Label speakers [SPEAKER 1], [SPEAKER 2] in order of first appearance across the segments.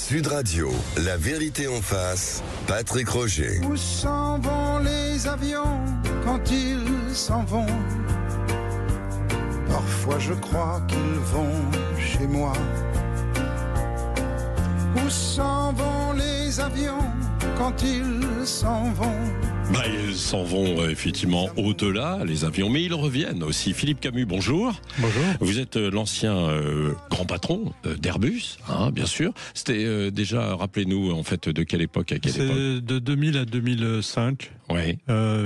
[SPEAKER 1] Sud Radio, la vérité en face, Patrick Roger.
[SPEAKER 2] Où s'en vont les avions quand ils s'en vont? Parfois je crois qu'ils vont chez moi. Où s'en vont les avions quand ils s'en vont?
[SPEAKER 3] Ils s'en vont effectivement au-delà, les avions, mais ils reviennent aussi. Philippe Camus, bonjour.
[SPEAKER 4] Bonjour.
[SPEAKER 3] Vous êtes l'ancien grand patron d'Airbus, bien sûr. C'était déjà, rappelez-nous en fait de quelle époque à quelle époque?
[SPEAKER 4] C'est de 2000 à 2005.
[SPEAKER 3] Oui.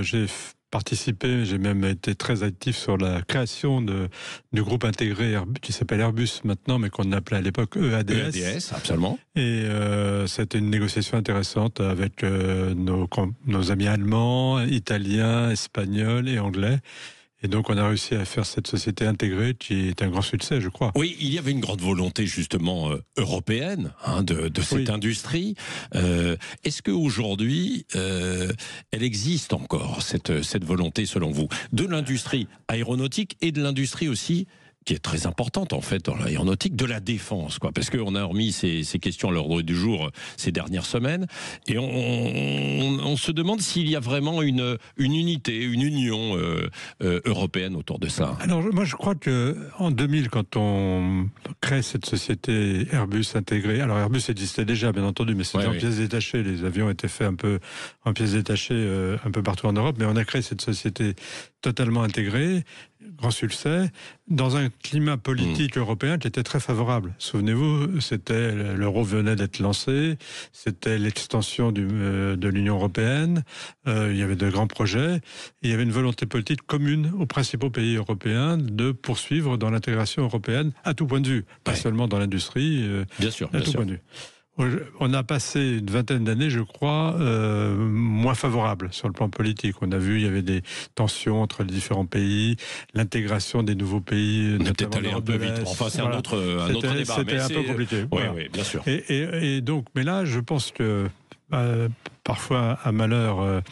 [SPEAKER 4] J'ai participé, j'ai même été très actif sur la création du groupe intégré qui s'appelle Airbus maintenant, mais qu'on appelait à l'époque EADS.
[SPEAKER 3] EADS, absolument.
[SPEAKER 4] Et c'était une négociation intéressante avec nos amis allemands, italiens, espagnols et anglais. Et donc, on a réussi à faire cette société intégrée qui est un grand succès, je crois.
[SPEAKER 3] Oui, il y avait une grande volonté, justement, européenne de cette industrie. Est-ce qu'aujourd'hui, elle existe encore, cette volonté, selon vous, de l'industrie aéronautique et de l'industrie aussi qui est très importante en fait dans l'aéronautique, de la défense, quoi, parce qu'on a remis ces questions à l'ordre du jour ces dernières semaines, et on se demande s'il y a vraiment une unité, une union européenne autour de ça.
[SPEAKER 4] Alors moi je crois que en 2000, quand on crée cette société Airbus intégrée, alors Airbus existait déjà bien entendu, mais c'était en pièces détachées, les avions étaient faits un peu en pièces détachées un peu partout en Europe, mais on a créé cette société totalement intégrée, grand succès, dans un climat politique européen qui était très favorable. Souvenez-vous, l'euro venait d'être lancé, c'était l'extension de l'Union européenne, il y avait de grands projets, et il y avait une volonté politique commune aux principaux pays européens de poursuivre dans l'intégration européenne à tout point de vue, pas seulement dans l'industrie,
[SPEAKER 3] bien sûr,
[SPEAKER 4] à tout point de vue. On a passé une vingtaine d'années, je crois, moins favorables sur le plan politique. On a vu, il y avait des tensions entre les différents pays, l'intégration des nouveaux pays.
[SPEAKER 3] On a peut-être allé un peu vite. Enfin, c'est un autre débat.
[SPEAKER 4] C'était un peu compliqué.
[SPEAKER 3] Oui, oui, bien sûr.
[SPEAKER 4] Et donc, mais là, je pense que parfois, à malheur,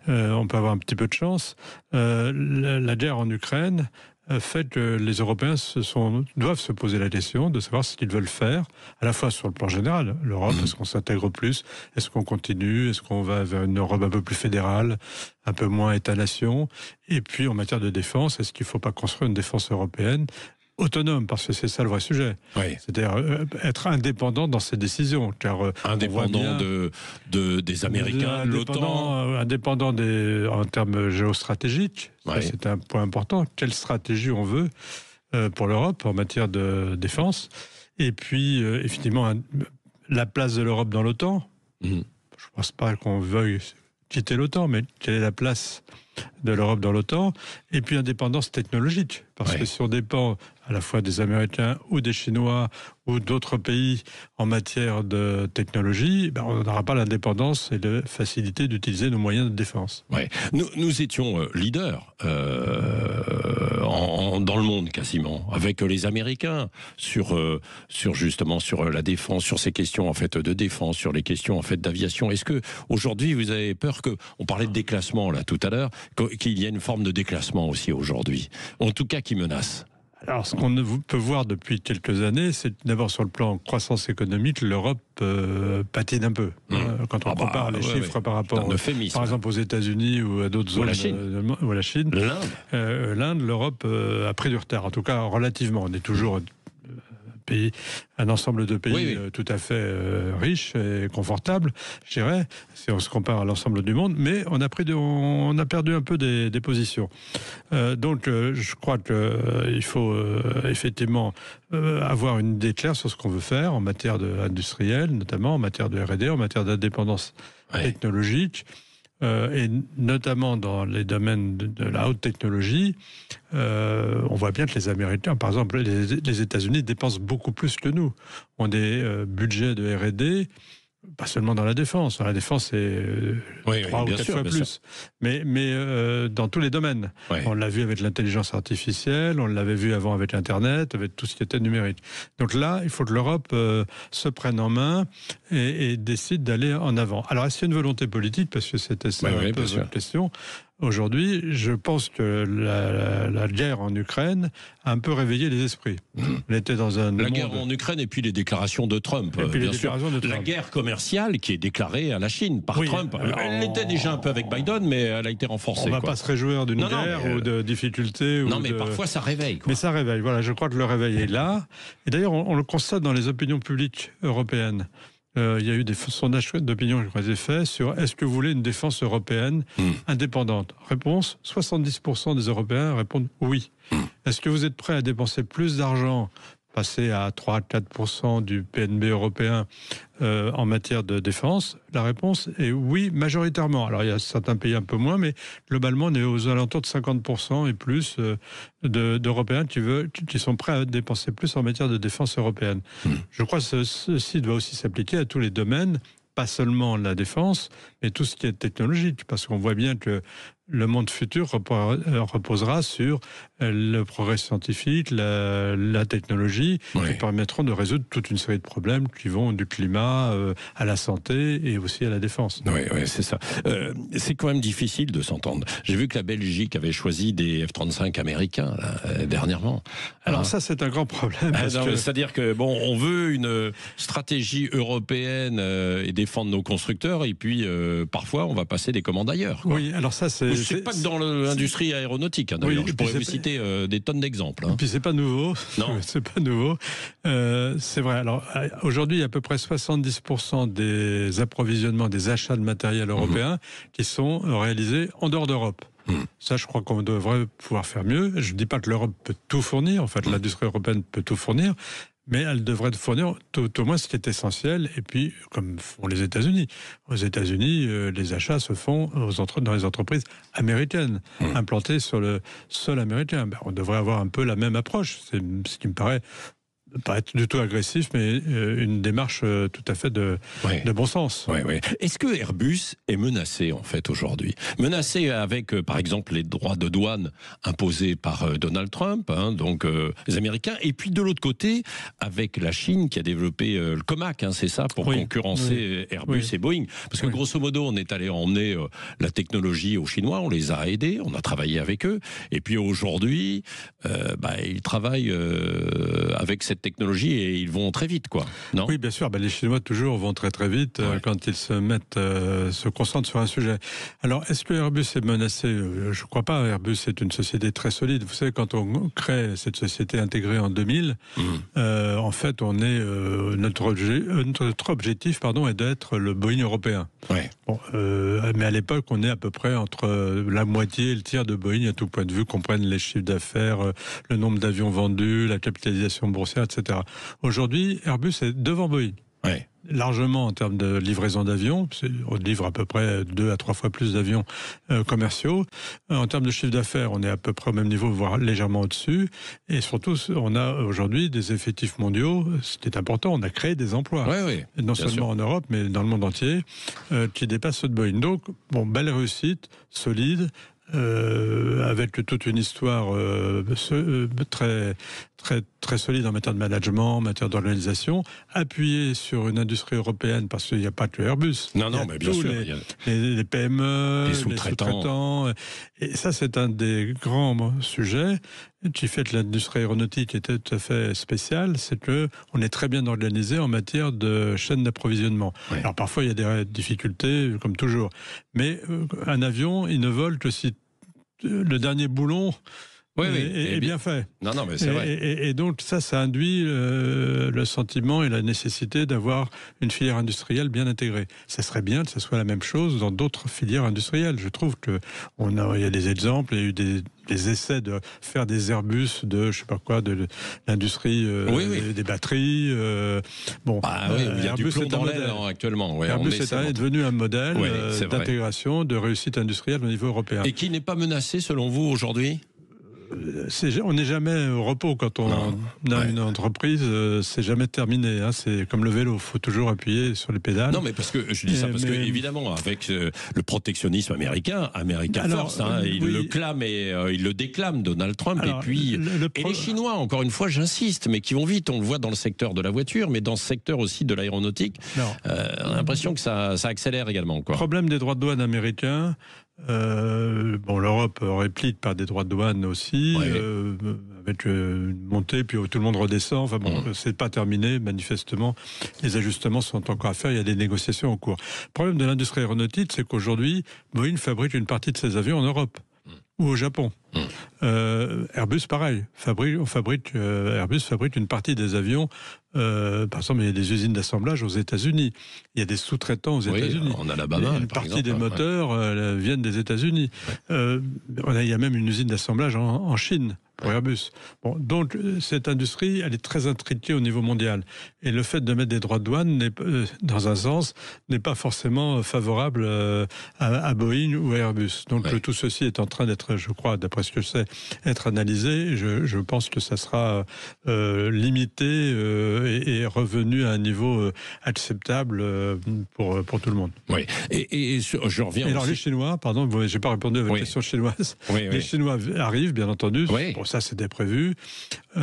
[SPEAKER 4] on peut avoir un petit peu de chance. La guerre en Ukraine fait que les Européens doivent se poser la question de savoir ce qu'ils veulent faire, à la fois sur le plan général. L'Europe, est-ce qu'on s'intègre plus? Est-ce qu'on continue? Est-ce qu'on va vers une Europe un peu plus fédérale, un peu moins État-nation? Et puis, en matière de défense, est-ce qu'il ne faut pas construire une défense européenne autonome, parce que c'est ça le vrai sujet.
[SPEAKER 3] Oui.
[SPEAKER 4] C'est-à-dire être indépendant dans ses décisions. Car
[SPEAKER 3] indépendant des Américains, de l'OTAN.
[SPEAKER 4] Indépendant en termes géostratégiques. Ça, c'est un point important. Quelle stratégie on veut pour l'Europe en matière de défense? Et puis, effectivement, la place de l'Europe dans l'OTAN. Je ne pense pas qu'on veuille quitter l'OTAN, mais quelle est la place de l'Europe dans l'OTAN? Et puis indépendance technologique, parce que si on dépend à la fois des Américains ou des Chinois ou d'autres pays en matière de technologie, on n'aura pas l'indépendance et la facilité d'utiliser nos moyens de défense.
[SPEAKER 3] Ouais. Nous étions leaders dans le monde quasiment, avec les Américains sur la défense, sur ces questions en fait de défense, sur les questions en fait d'aviation. Est-ce que aujourd'hui vous avez peur on parlait de déclassement là tout à l'heure, qu'il y ait une forme de déclassement aussi aujourd'hui, en tout cas qui menace?
[SPEAKER 4] Alors, ce qu'on peut voir depuis quelques années, c'est d'abord sur le plan croissance économique, l'Europe patine un peu. Quand on compare les chiffres par rapport, par exemple, aux États-Unis ou à d'autres zones, ou à la Chine, l'Inde, l'Europe a pris du retard. En tout cas, relativement. On est toujours un ensemble de pays tout à fait riches et confortables, je dirais, si on se compare à l'ensemble du monde, mais on a perdu un peu des positions. Donc, je crois qu'il faut effectivement avoir une idée claire sur ce qu'on veut faire en matière industrielle, notamment en matière de R&D, en matière d'indépendance technologique. Et notamment dans les domaines de la haute technologie, on voit bien que les Américains, par exemple, les États-Unis dépensent beaucoup plus que nous. On a des budgets de R&D, pas seulement dans la défense. La défense, c'est 3 ou 4 fois plus. Mais dans tous les domaines. On l'a vu avec l'intelligence artificielle, on l'avait vu avant avec Internet, avec tout ce qui était numérique. Donc là, il faut que l'Europe se prenne en main et décide d'aller en avant. Alors, est-ce qu'il y a une volonté politique? Parce que c'était ça un peu votre question. Aujourd'hui, je pense que la guerre en Ukraine a un peu réveillé les esprits. On était dans
[SPEAKER 3] la guerre en Ukraine et puis les déclarations de Trump. Bien sûr. La guerre commerciale qui est déclarée à la Chine par Trump. Elle était déjà un peu avec Biden, mais elle a été renforcée.
[SPEAKER 4] On ne va pas se réjouir d'une guerre ou de difficultés.
[SPEAKER 3] Non, mais parfois ça réveille.
[SPEAKER 4] Mais ça réveille. Voilà, je crois que le réveil est là. Et d'ailleurs, on le constate dans les opinions publiques européennes. Il y a eu des sondages d'opinion qui ont été faits sur est-ce que vous voulez une défense européenne indépendante? Réponse, 70% des Européens répondent oui. Est-ce que vous êtes prêts à dépenser plus d'argent, passer à 3-4% du PNB européen en matière de défense? La réponse est oui, majoritairement. Alors il y a certains pays un peu moins, mais globalement on est aux alentours de 50% et plus d'Européens qui sont prêts à dépenser plus en matière de défense européenne. Je crois que ceci doit aussi s'appliquer à tous les domaines, pas seulement la défense, mais tout ce qui est technologique, parce qu'on voit bien que le monde futur reposera sur le progrès scientifique, la technologie, qui permettront de résoudre toute une série de problèmes qui vont du climat à la santé et aussi à la défense.
[SPEAKER 3] Oui, c'est ça. C'est quand même difficile de s'entendre. J'ai vu que la Belgique avait choisi des F-35 américains dernièrement.
[SPEAKER 4] Alors ça, c'est un grand problème.
[SPEAKER 3] C'est-à-dire que bon, on veut une stratégie européenne et défendre nos constructeurs, et puis parfois on va passer des commandes ailleurs.
[SPEAKER 4] Oui, alors ça
[SPEAKER 3] c'est pas que dans l'industrie aéronautique, d'ailleurs. Je pourrais vous citer des tonnes d'exemples.
[SPEAKER 4] Et puis c'est pas nouveau.
[SPEAKER 3] Non,
[SPEAKER 4] c'est pas nouveau. C'est vrai. Alors aujourd'hui, il y a à peu près 70% des approvisionnements, des achats de matériel européen qui sont réalisés en dehors d'Europe. Ça, je crois qu'on devrait pouvoir faire mieux. Je ne dis pas que l'Europe peut tout fournir. En fait, l'industrie européenne peut tout fournir. Mais elle devrait fournir tout au moins ce qui est essentiel. Et puis, comme font les États-Unis. Aux États-Unis, les achats se font dans les entreprises américaines, implantées sur le sol américain. On devrait avoir un peu la même approche. C'est ce qui me paraît pas être du tout agressif, mais une démarche tout à fait de bon sens.
[SPEAKER 3] Est-ce que Airbus est menacé, en fait, aujourd'hui? Menacé avec, par exemple, les droits de douane imposés par Donald Trump, donc les Américains, et puis de l'autre côté, avec la Chine qui a développé le COMAC, c'est ça, pour concurrencer Airbus et Boeing. Parce que grosso modo, on est allé emmener la technologie aux Chinois, on les a aidés, on a travaillé avec eux, et puis aujourd'hui, ils travaillent avec cette technologie et ils vont très vite, quoi. Non ?
[SPEAKER 4] Oui, bien sûr. Les Chinois toujours vont très très vite quand ils se concentrent sur un sujet. Alors, est-ce que Airbus est menacé? Je ne crois pas. Airbus est une société très solide. Vous savez, quand on crée cette société intégrée en 2000, en fait, on est notre objectif, est d'être le Boeing européen. Bon, mais à l'époque, on est à peu près entre la moitié et le tiers de Boeing à tout point de vue, qu'on prenne les chiffres d'affaires, le nombre d'avions vendus, la capitalisation boursière, etc. Aujourd'hui, Airbus est devant Boeing. Largement en termes de livraison d'avions, on livre à peu près 2 à 3 fois plus d'avions commerciaux. En termes de chiffre d'affaires, on est à peu près au même niveau, voire légèrement au-dessus. Et surtout, on a aujourd'hui des effectifs mondiaux, ce qui est important, on a créé des emplois. Non seulement en Europe, mais dans le monde entier, qui dépassent ceux de Boeing. Donc, belle réussite, solide, avec toute une histoire très, très, très solide en matière de management, en matière d'organisation, appuyée sur une industrie européenne, parce qu'il n'y a pas que Airbus.
[SPEAKER 3] Non, mais bien sûr.
[SPEAKER 4] Les PME, les sous-traitants. Et ça, c'est un des grands sujets qui fait que l'industrie aéronautique est tout à fait spéciale, c'est qu'on est très bien organisé en matière de chaîne d'approvisionnement. Alors parfois, il y a des difficultés, comme toujours. Mais un avion, il ne vole que si le dernier boulon est bien fait.
[SPEAKER 3] Non, mais c'est vrai.
[SPEAKER 4] Et donc ça induit le sentiment et la nécessité d'avoir une filière industrielle bien intégrée. Ça serait bien que ce soit la même chose dans d'autres filières industrielles. Je trouve qu'il y a des exemples, il y a eu des essais de faire des Airbus de de l'industrie des batteries.
[SPEAKER 3] Il y a du plomb dans l'aile actuellement.
[SPEAKER 4] Airbus est devenu un modèle d'intégration, de réussite industrielle au niveau européen.
[SPEAKER 3] Et qui n'est pas menacé selon vous aujourd'hui ?
[SPEAKER 4] On n'est jamais au repos quand on a une entreprise, c'est jamais terminé. C'est comme le vélo, il faut toujours appuyer sur les pédales.
[SPEAKER 3] Non, mais je dis ça parce que évidemment, avec le protectionnisme américain first, il le clame et il le déclame, Donald Trump. Et puis les Chinois, encore une fois, j'insiste, mais qui vont vite. On le voit dans le secteur de la voiture, mais dans ce secteur aussi de l'aéronautique. On a l'impression que ça accélère également.
[SPEAKER 4] Le problème des droits de douane américains, l'Europe réplique par des droits de douane aussi, avec une montée, puis tout le monde redescend. Enfin c'est pas terminé, manifestement. Les ajustements sont encore à faire, il y a des négociations en cours. Le problème de l'industrie aéronautique, c'est qu'aujourd'hui, Boeing fabrique une partie de ses avions en Europe ou au Japon. Airbus, pareil. Airbus fabrique une partie des avions. Par exemple, il y a des usines d'assemblage aux États-Unis. Il y a des sous-traitants aux États-Unis.
[SPEAKER 3] En Alabama,
[SPEAKER 4] une partie des moteurs viennent des États-Unis. Il y a même une usine d'assemblage en Chine pour Airbus. Donc cette industrie, elle est très intriquée au niveau mondial. Et le fait de mettre des droits de douane, dans un sens, n'est pas forcément favorable à Boeing ou à Airbus. Donc tout ceci est en train d'être, je crois, d'après ce que je sais, être analysé. Je pense que ça sera limité et revenu à un niveau acceptable pour tout le monde.
[SPEAKER 3] Oui. Et je reviens.
[SPEAKER 4] Et alors les Chinois, pardon, j'ai pas répondu à votre question chinoise. Les Chinois arrivent, bien entendu. Ça c'était prévu. On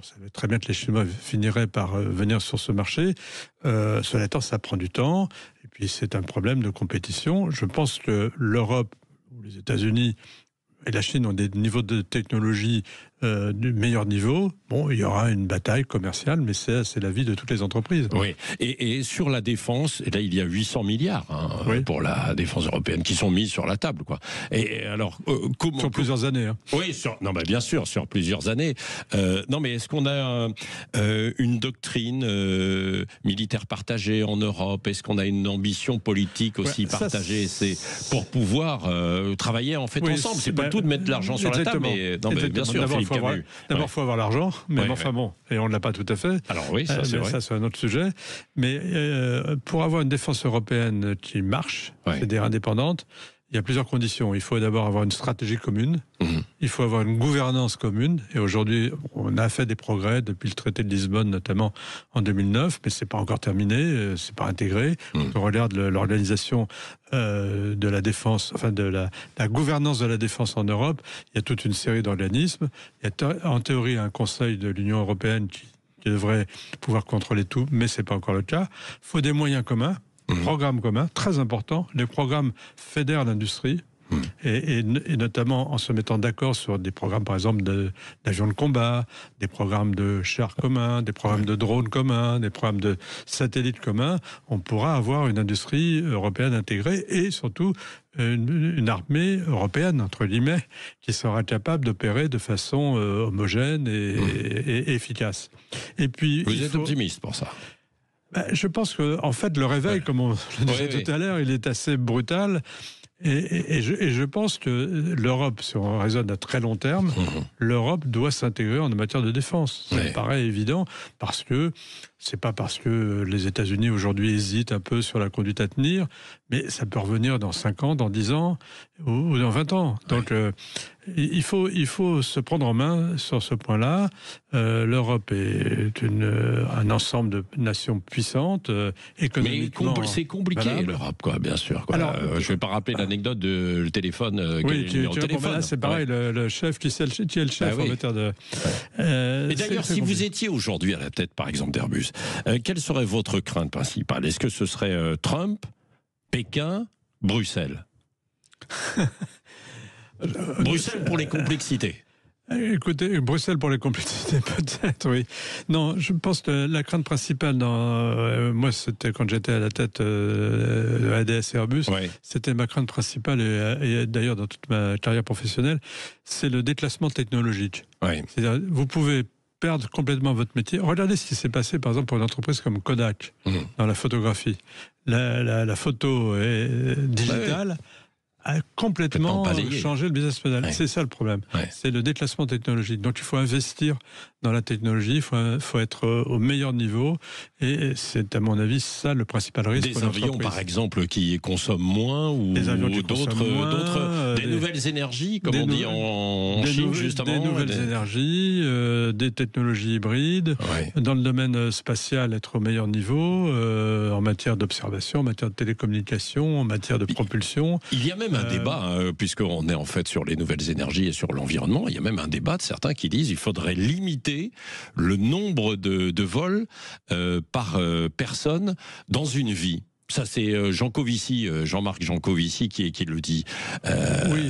[SPEAKER 4] savait très bien que les Chinois finiraient par venir sur ce marché. Cela étant, ça prend du temps. Et puis c'est un problème de compétition. Je pense que l'Europe ou les États-Unis et la Chine ont des niveaux de technologie du meilleur niveau. Il y aura une bataille commerciale, mais c'est la vie de toutes les entreprises.
[SPEAKER 3] Oui, et sur la défense, et là il y a 800 milliards pour la défense européenne qui sont mis sur la table, quoi. Et alors,
[SPEAKER 4] sur plusieurs années.
[SPEAKER 3] Oui, bien sûr, sur plusieurs années. Non, mais est-ce qu'on a une doctrine militaire partagée en Europe? Est-ce qu'on a une ambition politique aussi partagée? C'est pour pouvoir travailler en fait ensemble. C'est pas tout de mettre de l'argent sur la table, mais bien sûr.
[SPEAKER 4] D'abord, il faut avoir l'argent, mais et on ne l'a pas tout à fait.
[SPEAKER 3] Alors oui, ça c'est vrai.
[SPEAKER 4] Ça, c'est un autre sujet. Mais pour avoir une défense européenne qui marche, c'est-à-dire indépendante, il y a plusieurs conditions. Il faut d'abord avoir une stratégie commune. Il faut avoir une gouvernance commune. Et aujourd'hui, on a fait des progrès depuis le traité de Lisbonne, notamment en 2009, mais c'est pas encore terminé, c'est pas intégré. Quand on regarde l'organisation de la défense, enfin de la gouvernance de la défense en Europe, il y a toute une série d'organismes. Il y a en théorie un Conseil de l'Union européenne qui devrait pouvoir contrôler tout, mais c'est pas encore le cas. Il faut des moyens communs. Programmes communs, très important. Les programmes fédèrent l'industrie, et notamment en se mettant d'accord sur des programmes, par exemple, d'avions de combat, des programmes de chars communs, des programmes de drones communs, des programmes de satellites communs. On pourra avoir une industrie européenne intégrée et surtout une armée européenne, entre guillemets, qui sera capable d'opérer de façon homogène et efficace. Et puis,
[SPEAKER 3] vous êtes optimiste pour ça?
[SPEAKER 4] Je pense que, en fait, le réveil, comme on le disait tout à l'heure, il est assez brutal. Et je pense que l'Europe, si on raisonne à très long terme, l'Europe doit s'intégrer en matière de défense. Ça me paraît évident, parce que c'est pas parce que les États-Unis aujourd'hui hésitent un peu sur la conduite à tenir, mais ça peut revenir dans 5 ans, dans 10 ans ou dans 20 ans. Donc il faut se prendre en main sur ce point-là. L'Europe est un ensemble de nations puissantes, économiquement.
[SPEAKER 3] Mais c'est compliqué, l'Europe, quoi, bien sûr. Quoi. Alors, je ne vais pas rappeler l'anecdote du téléphone.
[SPEAKER 4] Là, c'est pareil, le chef qui est le chef en matière de.
[SPEAKER 3] Et d'ailleurs, si vous étiez aujourd'hui à la tête, par exemple, d'Airbus, quelle serait votre crainte principale? Est-ce que ce serait Trump, Pékin, Bruxelles? Bruxelles pour les complexités.
[SPEAKER 4] Écoutez, Bruxelles pour les complexités, peut-être, oui. Non, je pense que la crainte principale, moi, c'était quand j'étais à la tête de ADS et Airbus, c'était ma crainte principale, et d'ailleurs dans toute ma carrière professionnelle, c'est le déclassement technologique. C'est-à-dire, vous pouvez perdre complètement votre métier. Regardez ce qui s'est passé, par exemple, pour une entreprise comme Kodak, dans la photographie. La photo digitale a complètement changé le business model. C'est ça le problème. C'est le déclassement technologique. Donc il faut investir dans la technologie, il faut être au meilleur niveau, et c'est à mon avis ça le principal risque.
[SPEAKER 3] Des avions par exemple qui consomment moins, ou d'autres, des nouvelles énergies, comme on dit en Chine justement.
[SPEAKER 4] Des nouvelles énergies, des technologies hybrides, dans le domaine spatial être au meilleur niveau, en matière d'observation, en matière de télécommunication, en matière de propulsion.
[SPEAKER 3] Il y a même un débat, puisqu'on est en fait sur les nouvelles énergies et sur l'environnement, il y a même un débat de certains qui disent qu'il faudrait limiter le nombre de vols par personne dans une vie. Ça, c'est Jean-Marc Jancovici qui le dit.
[SPEAKER 4] Oui,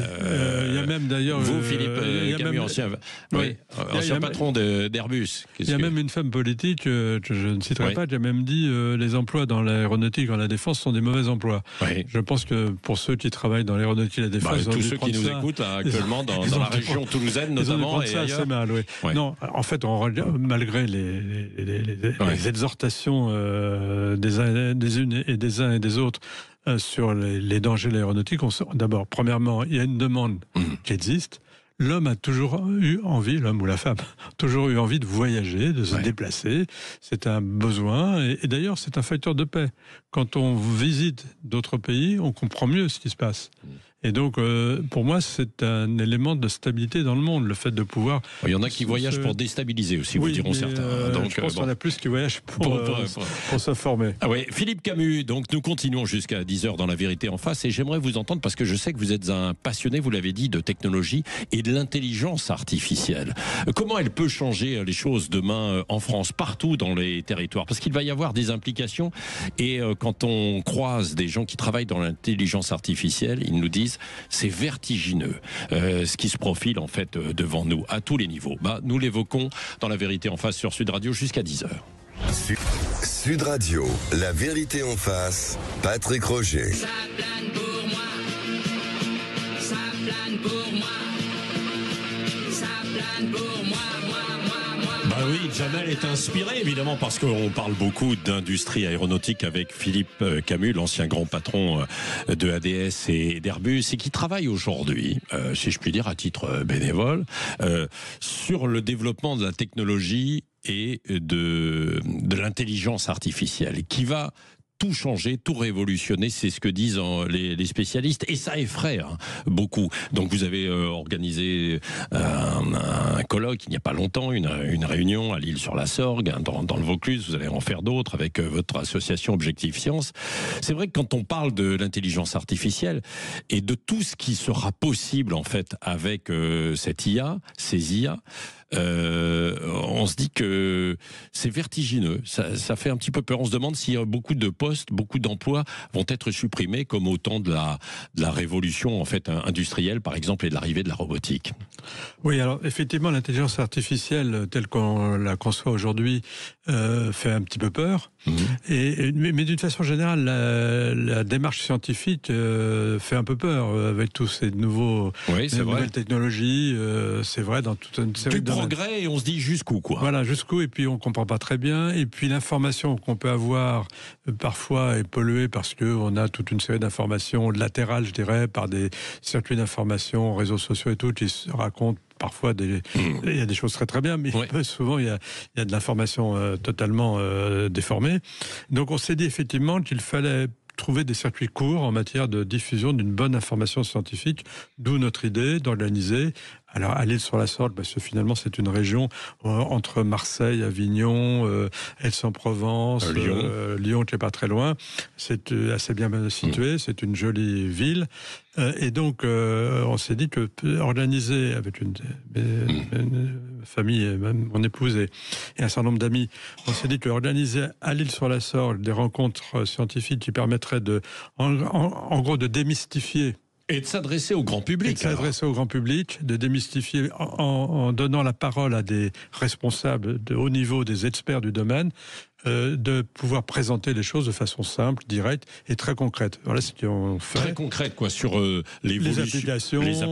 [SPEAKER 4] il y a même d'ailleurs...
[SPEAKER 3] Vous, Philippe Camus, ancien patron d'Airbus.
[SPEAKER 4] Il y a même une femme politique, je ne citerai pas, qui a même dit les emplois dans l'aéronautique, dans la défense, sont des mauvais emplois. Oui. Je pense que pour ceux qui travaillent dans l'aéronautique et la défense...
[SPEAKER 3] tous ceux qui nous écoutent là, actuellement dans la région toulousaine notamment et ailleurs.
[SPEAKER 4] C'est mal, oui. Ouais. Non, en fait, malgré les exhortations des unes et des uns et des autres sur les dangers de l'aéronautique, d'abord, premièrement, il y a une demande qui existe. L'homme a toujours eu envie, l'homme ou la femme, toujours eu envie de voyager, de se déplacer. C'est un besoin et d'ailleurs c'est un facteur de paix. Quand on visite d'autres pays, on comprend mieux ce qui se passe. Et donc, pour moi, c'est un élément de stabilité dans le monde, le fait de pouvoir...
[SPEAKER 3] Il y en a qui voyagent pour déstabiliser aussi, vous diront certains.
[SPEAKER 4] Donc, je pense qu'il y en a plus qui voyagent pour se former.
[SPEAKER 3] Ah oui, Philippe Camus, donc nous continuons jusqu'à 10h dans La Vérité en face, et j'aimerais vous entendre, parce que je sais que vous êtes un passionné, vous l'avez dit, de technologie et de l'intelligence artificielle. Comment elle peut changer les choses demain en France, partout dans les territoires? Parce qu'il va y avoir des implications, et quand on croise des gens qui travaillent dans l'intelligence artificielle, ils nous disent c'est vertigineux ce qui se profile en fait devant nous à tous les niveaux. Nous l'évoquons dans La Vérité en face sur Sud Radio jusqu'à 10h.
[SPEAKER 1] Sud Radio, La Vérité en face, Patrick Roger.
[SPEAKER 5] Ça plane pour moi, ça plane pour moi, ça plane pour moi.
[SPEAKER 3] Oui, Jamel est inspiré évidemment parce qu'on parle beaucoup d'industrie aéronautique avec Philippe Camus, l'ancien grand patron de ADS et d'Airbus, et qui travaille aujourd'hui, si je puis dire à titre bénévole, sur le développement de la technologie et de l'intelligence artificielle, qui va tout changer, tout révolutionner, c'est ce que disent les spécialistes, et ça effraie beaucoup. Donc vous avez organisé un colloque il n'y a pas longtemps, une réunion à l'Île-sur-la-Sorgue, dans le Vaucluse, vous allez en faire d'autres avec votre association Objectif Science. C'est vrai que quand on parle de l'intelligence artificielle et de tout ce qui sera possible en fait avec cette IA, ces IA, on se dit que c'est vertigineux, ça fait un petit peu peur. On se demande si beaucoup de postes, beaucoup d'emplois vont être supprimés, comme au temps de la révolution en fait industrielle, par exemple, et de l'arrivée de la robotique.
[SPEAKER 4] Oui, alors effectivement, l'intelligence artificielle telle qu'on la conçoit aujourd'hui fait un petit peu peur. Mais d'une façon générale, la démarche scientifique fait un peu peur avec tous ces nouvelles technologies. C'est vrai dans toute une série de
[SPEAKER 3] progrès, et on se dit jusqu'où, quoi.
[SPEAKER 4] Voilà, jusqu'où, et puis on comprend pas très bien, et puis l'information qu'on peut avoir parfois est polluée parce que on a toute une série d'informations latérales, je dirais, par des circuits d'information, réseaux sociaux et tout, qui se racontent parfois il y a des choses très très bien, mais souvent il y a de l'information totalement déformée. Donc on s'est dit effectivement qu'il fallait trouver des circuits courts en matière de diffusion d'une bonne information scientifique, d'où notre idée d'organiser. Alors, à l'Île-sur-la-Sorgue, parce que finalement, c'est une région entre Marseille, Avignon, Aix-en-Provence, Lyon, qui n'est pas très loin. C'est assez bien situé, c'est une jolie ville. Et donc, on s'est dit que organiser avec une famille, même mon épouse et un certain nombre d'amis, on s'est dit qu'organiser à l'Île-sur-la-Sorgue des rencontres scientifiques qui permettraient en gros de démystifier.
[SPEAKER 3] Et de s'adresser au grand public.
[SPEAKER 4] De démystifier en donnant la parole à des responsables de haut niveau, des experts du domaine, de pouvoir présenter les choses de façon simple, directe et très concrète. Voilà ce qu'on fait.
[SPEAKER 3] Très concrète, quoi, sur les applications, les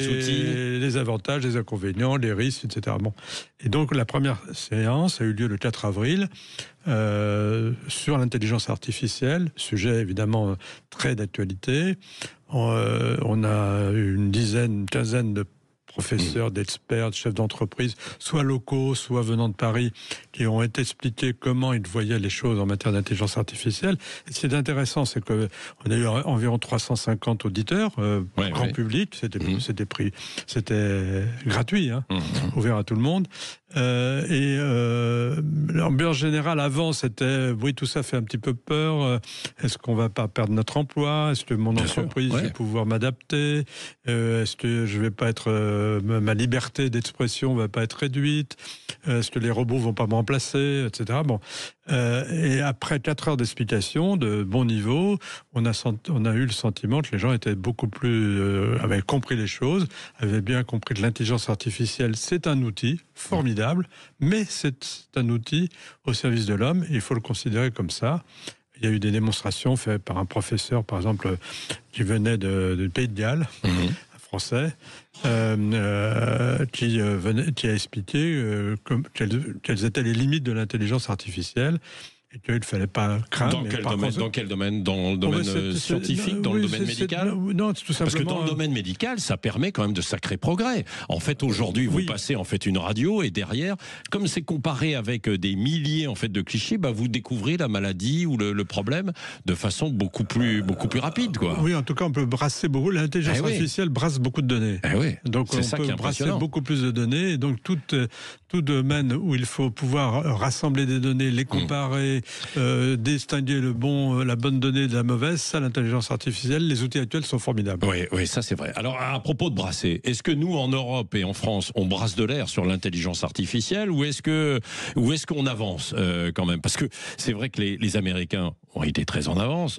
[SPEAKER 3] outils.
[SPEAKER 4] Les avantages, les inconvénients, les risques, etc. Bon. Et donc, la première séance a eu lieu le 4 avril sur l'intelligence artificielle, sujet évidemment très d'actualité. On a une quinzaine de professeurs, d'experts, de chefs d'entreprise, soit locaux, soit venant de Paris, qui ont expliqué comment ils voyaient les choses en matière d'intelligence artificielle. Et ce qui est intéressant, c'est qu'on a eu environ 350 auditeurs, grand public, c'était gratuit, ouvert à tout le monde. L'ambiance générale avant, c'était oui, tout ça fait un petit peu peur. Est-ce qu'on va pas perdre notre emploi? Est-ce que mon entreprise va pouvoir m'adapter? Est-ce que je vais pas être ma liberté d'expression va pas être réduite? Est-ce que les robots vont pas me remplacer, etc. Bon. Et après 4 heures d'explication de bon niveau, on a eu le sentiment que les gens étaient beaucoup plus avaient compris les choses, avaient bien compris que l'intelligence artificielle c'est un outil formidable, mais c'est un outil au service de l'homme. Et il faut le considérer comme ça. Il y a eu des démonstrations faites par un professeur, par exemple, qui venait du Pays de Galles, français, qui a expliqué quelles étaient les limites de l'intelligence artificielle. Et qu'il ne fallait pas craindre.
[SPEAKER 3] Dans quel domaine? Dans le domaine scientifique? Dans le domaine médical?
[SPEAKER 4] Non, tout simplement.
[SPEAKER 3] Parce que dans le domaine médical, ça permet quand même de sacrés progrès. En fait, aujourd'hui, vous passez en fait une radio et derrière, comme c'est comparé avec des milliers en fait de clichés, vous découvrez la maladie ou le problème de façon beaucoup plus rapide, quoi.
[SPEAKER 4] Oui, en tout cas, on peut brasser beaucoup. L'intelligence artificielle brasse beaucoup de données. Donc, on peut brasser beaucoup plus de données. Et donc, tout domaine où il faut pouvoir rassembler des données, les comparer, distinguer la bonne donnée de la mauvaise, ça, l'intelligence artificielle, les outils actuels sont formidables.
[SPEAKER 3] Oui, ça c'est vrai. Alors, à propos de brasser, est-ce que nous, en Europe et en France, on brasse de l'air sur l'intelligence artificielle ou est-ce qu'on avance quand même? Parce que c'est vrai que les Américains ont été très en avance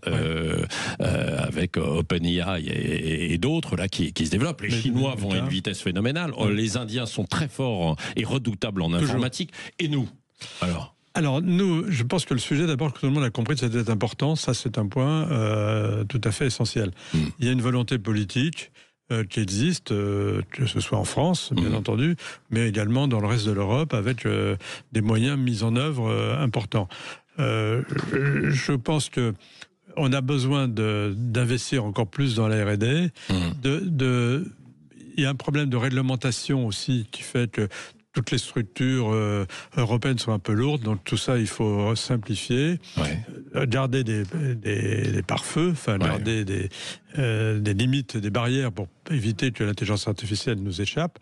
[SPEAKER 3] avec OpenAI et d'autres là qui se développent. Les Chinois vont à une vitesse phénoménale. Les Indiens sont très forts et redoutables en informatique. Et nous,
[SPEAKER 4] alors nous, je pense que le sujet d'abord que tout le monde a compris c'était important, ça c'est un point tout à fait essentiel. Il y a une volonté politique qui existe, que ce soit en France bien entendu, mais également dans le reste de l'Europe avec des moyens mis en œuvre importants. Je pense que on a besoin d'investir encore plus dans la R&D. Il y a un problème de réglementation aussi qui fait que toutes les structures européennes sont un peu lourdes, donc tout ça, il faut simplifier, garder des pare-feux, garder des limites, des barrières pour éviter que l'intelligence artificielle nous échappe.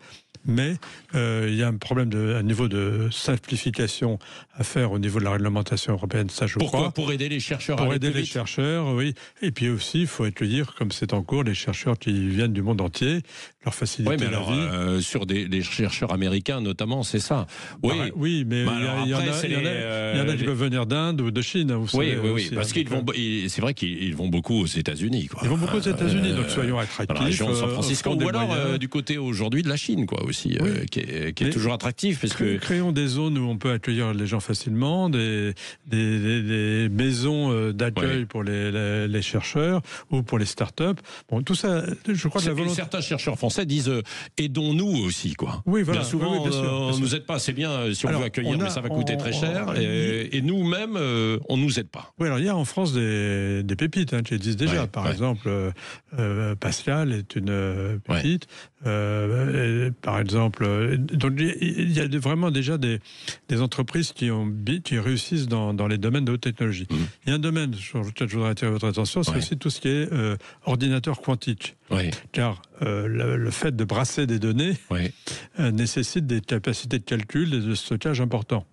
[SPEAKER 4] Mais il y a un problème un niveau de simplification à faire au niveau de la réglementation européenne, ça je crois.
[SPEAKER 3] Pour aider les chercheurs
[SPEAKER 4] Pour aider les chercheurs, oui. Et puis aussi, il faut accueillir, comme c'est en cours, les chercheurs qui viennent du monde entier, leur faciliter la vie.
[SPEAKER 3] Sur des chercheurs américains notamment, c'est ça.
[SPEAKER 4] Oui, mais il y en a qui peuvent venir d'Inde ou de Chine. Vous savez,
[SPEAKER 3] aussi, parce c'est vrai qu'ils vont beaucoup aux États-Unis.
[SPEAKER 4] Ils vont beaucoup aux États-Unis, donc soyons attractifs.
[SPEAKER 3] Dans la région de San Francisco, ou alors du côté aujourd'hui de la Chine, quoi, aussi, qui est toujours attractif. Parce que
[SPEAKER 4] créons des zones où on peut accueillir les gens facilement, des maisons d'accueil pour les chercheurs ou pour les start-up. Bon, tout ça, je crois que
[SPEAKER 3] certains chercheurs français disent aidons-nous aussi, quoi.
[SPEAKER 4] Oui, voilà.
[SPEAKER 3] Bien souvent, on nous aide pas. C'est bien si on veut accueillir, mais ça va coûter très cher. Et nous-mêmes, on nous aide pas.
[SPEAKER 4] Oui, alors il y a en France des pépites qui existent déjà. Par exemple, Pascal est une pépite. Par exemple, donc il y a vraiment déjà des entreprises qui réussissent dans les domaines de haute technologie. Il y a un domaine sur lequel je voudrais attirer votre attention, c'est aussi tout ce qui est ordinateur quantique. Car le fait de brasser des données nécessite des capacités de calcul et de stockage importants.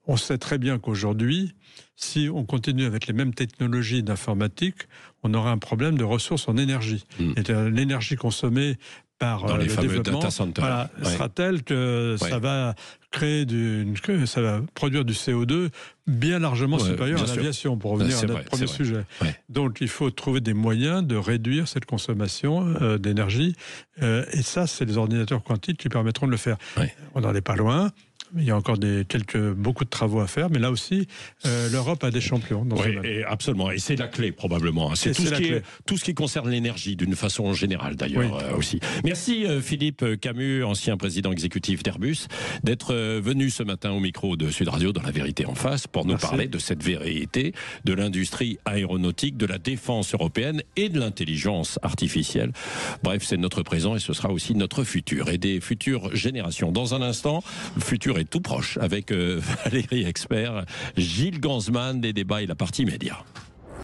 [SPEAKER 4] On sait très bien qu'aujourd'hui, si on continue avec les mêmes technologies d'informatique, on aura un problème de ressources en énergie. Et l'énergie consommée par
[SPEAKER 3] les
[SPEAKER 4] le
[SPEAKER 3] fameux
[SPEAKER 4] développement
[SPEAKER 3] data centers.
[SPEAKER 4] sera telle que ça va ça va produire du CO2 bien largement supérieur à l'aviation, pour revenir à notre premier sujet. Donc il faut trouver des moyens de réduire cette consommation d'énergie. Et ça, c'est les ordinateurs quantiques qui permettront de le faire. On n'en est pas loin. Il y a encore beaucoup de travaux à faire, mais là aussi, l'Europe a des champions.
[SPEAKER 3] Absolument. Et c'est la clé, probablement. C'est tout ce qui concerne l'énergie, d'une façon générale, d'ailleurs, aussi. Merci, Philippe Camus, ancien président exécutif d'Airbus, d'être venu ce matin au micro de Sud Radio dans La Vérité en face pour nous parler de cette vérité, de l'industrie aéronautique, de la défense européenne et de l'intelligence artificielle. Bref, c'est notre présent et ce sera aussi notre futur et des futures générations. Dans un instant, le futur est tout proche avec Valérie Expert, Gilles Gansman, des débats et la partie média.